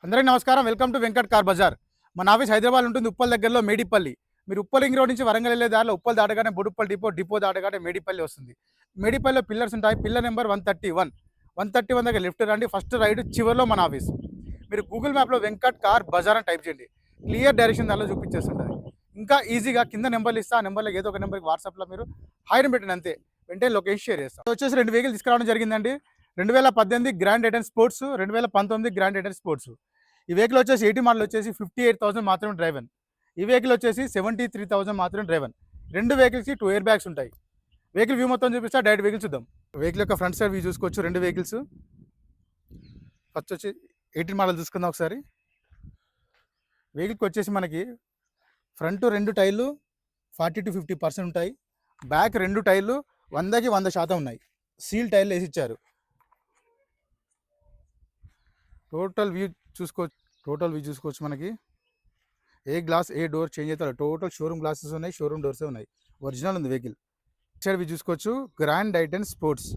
అందరికీ నమస్కారం. Welcome to Venkat car Bazar. మన ఆఫీస్ హైదరాబాద్ ఉంటుంది, ఉప్పల్ దగ్గరలో మేడిపల్లి. మీరు ఉప్పల్ రింగ్ రోడ్ నుంచి వరంగల్ వెళ్ళే దారిలో ఉప్పల్ దాటగానే బొడుప్పల్ డిపో దాటగానే మేడిపల్లి వస్తుంది. మేడిపల్లిలో పిల్లర్స్ ఉంటాయి. పిల్లర్ నెంబర్ 131 దగ్గర లెఫ్ట్ రండి, ఫస్ట్ రైట్ చివరిలో మన ఆఫీస్. మీరు గూగుల్ మ్యాప్లో వెంకట్ కార్ బజార్ అని టైప్ చేయండి, క్లియర్ డైరెక్షన్ దానిలో చూపించేస్తుంటుంది. ఇంకా ఈజీగా కింద నెంబర్లు ఇస్తా, ఆ నెంబర్లో ఏదో ఒక నెంబర్కి వాట్సాప్లో మీరు హాయిని పెట్టండి, అంతే వెంటనే లొకేషన్ షేర్ చేస్తాం. వచ్చేసి 2 వెహికల్ తీసుకురావడం జరిగిందండి. 2018 grand i ten sports, 2019 grand i ten sports. ఈ వెహికల్ వచ్చేసి 80 మోడల్ వచ్చేసి 58,000 మాత్రమే డ్రైవన్. ఈ వెహికల్ వచ్చేసి 73,000 మాత్రమే డ్రైవన్. రెండు వెహికల్స్కి 2 ఎయిర్ బ్యాగ్స్ ఉంటాయి. వెహికల్ వ్యూ మొత్తం చూపిస్తా, డైరెక్ట్ వెహికల్ చూద్దాం. వెహికల్ యొక్క ఫ్రంట్ సైడ్ వ్యూ చూసుకోవచ్చు. రెండు వెహికల్స్ ఫస్ట్ వచ్చి 18 మోడల్ చూసుకుందాం ఒకసారి. వెహికల్కి వచ్చేసి మనకి ఫ్రంట్ 2 టైర్లు 40 to 50% ఉంటాయి. బ్యాక్ 2 టైర్లు 100కి 100% ఉన్నాయి. సీల్ టైర్లు వేసి ఇచ్చారు. టోటల్ వ్యూ చూసుకోవచ్చు. మనకి ఏ గ్లాస్ ఏ డోర్ చేంజ్ అవుతారు. టోటల్ షోరూమ్ గ్లాసెస్ ఉన్నాయి, షోరూమ్ డోర్సే ఉన్నాయి. ఒరిజినల్ ఉంది వెహికల్. సైడ్ వ్యూ చూసుకోవచ్చు. గ్రాండ్ ఐటెన్ స్పోర్ట్స్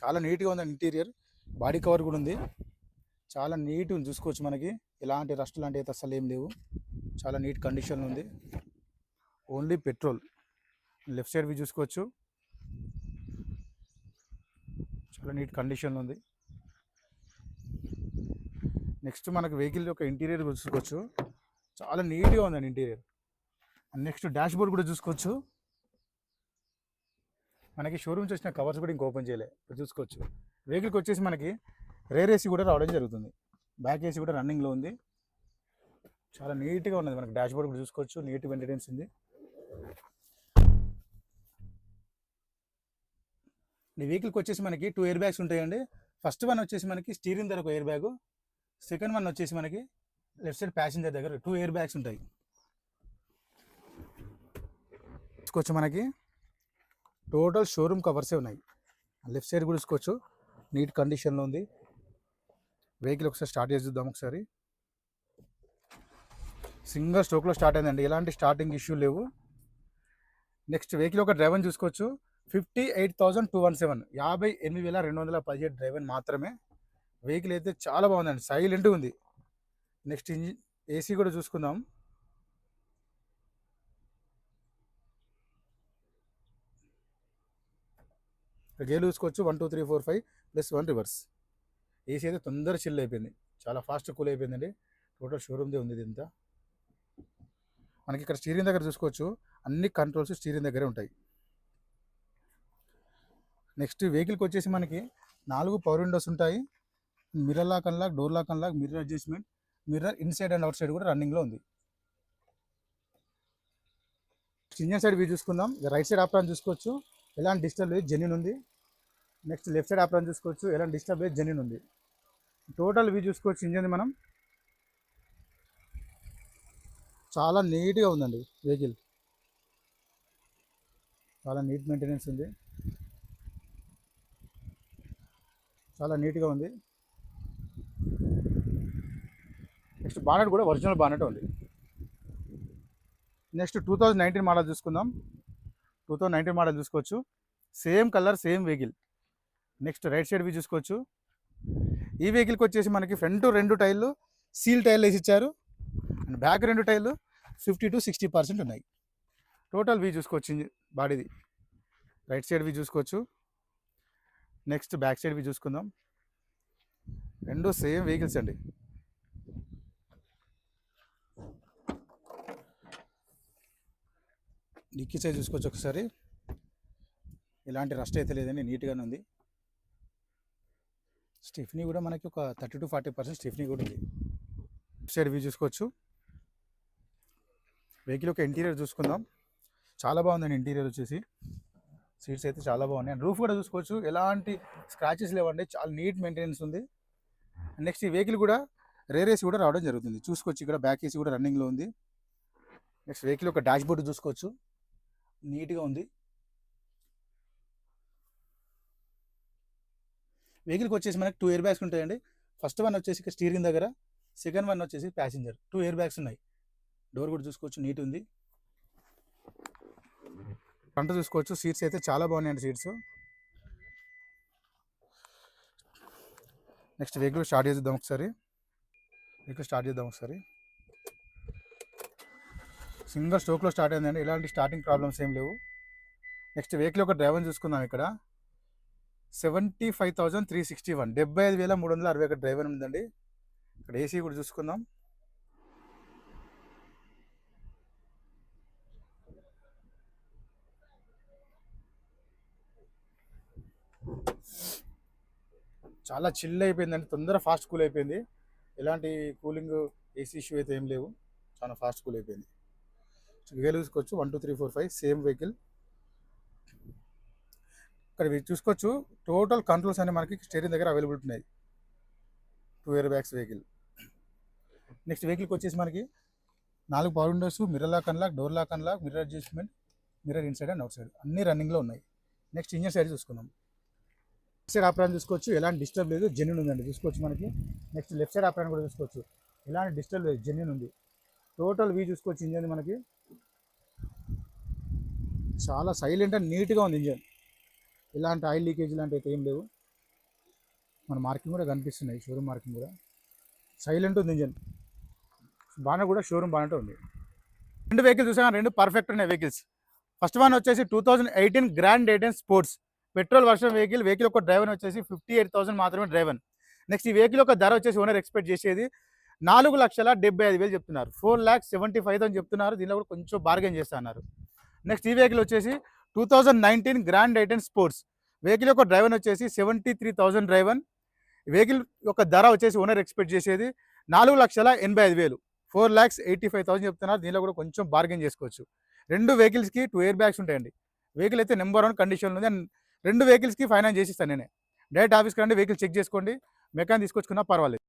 చాలా నీట్గా ఉందండి. ఇంటీరియర్ బాడీ కవర్ కూడా ఉంది, చాలా నీట్ ఉంది. చూసుకోవచ్చు, మనకి ఎలాంటి రస్ట్ లాంటి అయితే అసలు ఏం లేవు. చాలా నీట్ కండిషన్ ఉంది. Only petrol. Left side view చూసుకోవచ్చు, చాలా నీట్ కండిషన్లో ఉంది. నెక్స్ట్ మనకు వెహికల్ యొక్క ఇంటీరియర్ చూసుకోవచ్చు, చాలా నీట్గా ఉందండి ఇంటీరియర్. నెక్స్ట్ డాష్ బోర్డ్ కూడా చూసుకోవచ్చు. మనకి షోరూమ్స్ వచ్చిన కవర్స్ కూడా ఇంకా ఓపెన్ చేయలే, చూసుకోవచ్చు. వెహికల్కి వచ్చేసి మనకి రేర్ ఏసీ కూడా రావడం జరుగుతుంది. బ్యాక్ ఏసీ కూడా రన్నింగ్లో ఉంది. చాలా నీట్గా ఉన్నది. మనకి డాష్ బోర్డ్ కూడా చూసుకోవచ్చు, నీట్ మెయింటెనెన్స్ ఉంది. ఈ వెహికల్కి వచ్చేసి మనకి 2 ఎయిర్ బ్యాగ్స్ ఉంటాయండి. ఫస్ట్ వన్ వచ్చేసి మనకి స్టీరింగ్ దగ్గర ఒక ఎయిర్ బ్యాగు, సెకండ్ వన్ వచ్చేసి మనకి లెఫ్ట్ సైడ్ ప్యాసింజర్ దగ్గర 2 ఎయిర్ బ్యాగ్స్ ఉంటాయి. చూసుకోవచ్చు, మనకి టోటల్ షోరూమ్ కవర్సే ఉన్నాయి. లెఫ్ట్ సైడ్ కూడా చూసుకోవచ్చు, నీట్ కండిషన్లో ఉంది. వెహికల్ ఒకసారి స్టార్ట్ చేసి చూద్దాం. ఒకసారి సింగల్ స్ట్రోక్లో స్టార్ట్ అయిందండి, ఎలాంటి స్టార్టింగ్ ఇష్యూ లేవు. నెక్స్ట్ వెహికల్ ఒక డ్రైవర్ చూసుకోవచ్చు. 58,217 58,217 డ్రైవర్ మాత్రమే. వెహికల్ అయితే చాలా బాగుందండి, సైలెంట్గా ఉంది. నెక్స్ట్ ఇంజిన్ ఏసీ కూడా చూసుకుందాం. గేర్ చూసుకోవచ్చు. 1 2 3 4 5 +1 రివర్స్. ఏసీ అయితే తొందర చిల్ అయిపోయింది, చాలా ఫాస్ట్ కూల్ అయిపోయిందండి. టోటల్ షోరూమ్దే ఉంది ఇదంతా. మనకి ఇక్కడ స్టీరింగ్ దగ్గర చూసుకోవచ్చు, అన్ని కంట్రోల్స్ స్టీరింగ్ దగ్గరే ఉంటాయి. నెక్స్ట్ వెహికల్కి వచ్చేసి మనకి 4 పవర్ విండోస్ ఉంటాయి. Mirror lock unlock, door lock unlock, mirror adjustment, mirror inside and outside కూడా రన్నింగ్లో ఉంది. ఇంజన్ సైడ్ వ్యూ చూసుకుందాం. రైట్ సైడ్ ఆప్రాన్ చూసుకోవచ్చు, ఎలాంటి డిస్టర్బ్ లేదు, జెన్యూన్ ఉంది. నెక్స్ట్ లెఫ్ట్ సైడ్ ఆప్రాన్ చూసుకోవచ్చు, ఎలాంటి డిస్టర్బ్ లేదు, జెన్యూన్ ఉంది. టోటల్ వ్యూ చూసుకోవచ్చు. ఇంజన్ మనం చాలా నీట్గా ఉందండి వెహికల్, చాలా నీట్ మెయింటెనెన్స్ ఉంది, చాలా నీట్గా ఉంది. నెక్స్ట్ బానెట్ కూడా ఒరిజినల్ బానెట్ ఉంది. నెక్స్ట్ 2019 మోడల్ చూసుకుందాం. 2019 మోడల్ చూసుకోవచ్చు, same colour same vehicle. Next right side view చూసుకోవచ్చు. ఈ వెహికల్కి వచ్చేసి మనకి ఫ్రంట్ 2 టైర్లు సీల్ టైర్లు వేసి ఇచ్చారు, అండ్ బ్యాక్ 2 టైర్లు 50 to 60% ఉన్నాయి. టోటల్ వ్యూ చూసుకోవచ్చు బాడీది. రైట్ సైడ్ వ్యూ చూసుకోవచ్చు. నెక్స్ట్ బ్యాక్ సైడ్ వ్యూ చూసుకుందాం. రెండు సేమ్ వెహికల్స్ అండి. డిక్కీ సైజ్ చూసుకోవచ్చు ఒకసారి, ఎలాంటి రస్ట్ అయితే లేదండి, నీట్గానే ఉంది. స్టిఫ్నీ కూడా మనకి ఒక 30 to 40% స్టిఫ్నీ కూడా ఉంది. సైడ్ వ్యూ చూసుకోవచ్చు. వెహికల్ యొక్క ఇంటీరియర్ చూసుకుందాం. చాలా బాగుందండి ఇంటీరియర్ వచ్చేసి. సీట్స్ అయితే చాలా బాగున్నాయి. అండ్ రూఫ్ కూడా చూసుకోవచ్చు, ఎలాంటి స్క్రాచెస్ లేవండి, చాలా నీట్ మెయింటెనెన్స్ ఉంది. నెక్స్ట్ ఈ వెహికల్ కూడా రేర్ ఏసీ కూడా రావడం జరుగుతుంది. చూసుకోవచ్చు, ఇక్కడ బ్యాక్ ఏసీ కూడా రన్నింగ్లో ఉంది. నెక్స్ట్ వెహికల్ యొక్క డాష్ బోర్డ్ చూసుకోవచ్చు, నీట్గా ఉంది. వెహికల్కి వచ్చేసి మనకి 2 ఎయిర్ బ్యాగ్స్ ఉంటాయండి. ఫస్ట్ వన్ వచ్చేసి స్టీరింగ్ దగ్గర, సెకండ్ వన్ వచ్చేసి ప్యాసింజర్. 2 ఎయిర్ బ్యాగ్స్ ఉన్నాయి. డోర్ కూడా చూసుకోవచ్చు, నీట్ ఉంది. ఫ్రంట్ చూసుకోవచ్చు, సీట్స్ అయితే చాలా బాగున్నాయండి. సీట్స్ నెక్స్ట్ వెహికల్ స్టార్ట్ చేద్దాం ఒకసారి. సింగిల్ స్ట్రోక్లో స్టార్ట్ అయిందండి, ఎలాంటి స్టార్టింగ్ ప్రాబ్లమ్స్ ఏం లేవు. నెక్స్ట్ వెహికల్ ఒక డ్రైవర్ చూసుకుందాం. ఇక్కడ 75,361, 75,361 డ్రైవర్ ఉందండి. ఇక్కడ ఏసీ కూడా చూసుకుందాం. చాలా చిల్ అయిపోయిందండి, తొందర ఫాస్ట్ కూల్ అయిపోయింది. ఎలాంటి కూలింగ్ ఏసీ ఇష్యూ అయితే ఏం లేవు, చాలా ఫాస్ట్ కూల్ అయిపోయింది. వెహికల్ చూసుకోవచ్చు 1 2 3 4 5 సేమ్ వెహికల్. ఇక్కడ చూసుకోవచ్చు టోటల్ కంట్రోల్స్ అనే మనకి స్టీరింగ్ దగ్గర అవైలబుల్ ఉన్నాయి. 2 ఇయర్ బ్యాగ్స్ వెహికల్. నెక్స్ట్ వెహికల్కి వచ్చేసి మనకి 4 power windows, mirror lock unlock, door lock unlock, mirror adjustment, mirror inside and outside అన్ని రన్నింగ్లో ఉన్నాయి. నెక్స్ట్ ఇంజన్ సైడ్ చూసుకుందాం. లెఫ్ట్ సైడ్ ఆపరాన్ చూసుకోవచ్చు, ఎలాంటి డిస్టర్బ్ లేదు, జెన్యూన్ ఉందండి చూసుకోవచ్చు మనకి. నెక్స్ట్ లెఫ్ట్ సైడ్ ఆపరాన్ కూడా చూసుకోవచ్చు, ఎలాంటి డిస్టర్బ్ లేదు, జెన్యూన్ ఉంది. టోటల్ వ్యూ చూసుకోవచ్చు ఇంజన్ మనకి చాలా సైలెంట్ అండ్ నీట్గా ఉంది ఇంజన్. ఇలాంటి ఆయిల్ లీకేజ్ లాంటి అయితే ఏం లేవు. మన మార్కింగ్ కూడా కనిపిస్తున్నాయి, షోరూమ్ మార్కింగ్ కూడా. సైలెంట్ ఉంది ఇంజన్. బాగా కూడా షోరూమ్ బాగానే ఉంది. రెండు వెహికల్స్ చూసాను, రెండు పర్ఫెక్ట్ ఉన్నాయి వెహికల్స్. ఫస్ట్ వన్ వచ్చేసి 2018 grand i ten sports petrol version vehicle. Vehicle ఒక డ్రైవర్ వచ్చేసి 58,000 మాత్రమే డ్రైవర్. నెక్స్ట్ ఈ వెహికల్ ఒక ధర వచ్చేసి ఓనర్ ఎక్స్పెక్ట్ చేసేది 4,75,000 చెప్తున్నారు. 4,75,000 చెప్తున్నారు. దీనిలో కూడా కొంచెం బార్గెన్ చేస్తున్నారు. నెక్స్ట్ ఈ వెహికల్ వచ్చేసి 2019 గ్రాండ్ ఐటెన్ స్పోర్ట్స్. వెహికల్ యొక్క డ్రైవర్ వచ్చేసి 73,000 డ్రైవర్. వెహికల్ యొక్క ధర వచ్చేసి ఓనర్ ఎక్స్పెక్ట్ చేసేది 4,85,000, 4,85,000 చెప్తున్నారు. దీనిలో కూడా కొంచెం బార్గెన్ చేసుకోవచ్చు. రెండు వెహికల్స్కి 2 ఇయర్ బ్యాగ్స్ ఉంటాయండి. వెహికల్ అయితే నెంబర్ 1 కండిషన్లో ఉంది. అండ్ రెండు వెహికల్స్కి ఫైనాన్స్ చేసిస్తాను నేనే. డైరెక్ట్ ఆఫీస్కి రండి, వెహికల్ చెక్ చేసుకోండి, మెకానిక్ తీసుకొచ్చుకున్నా పర్వాలేదు.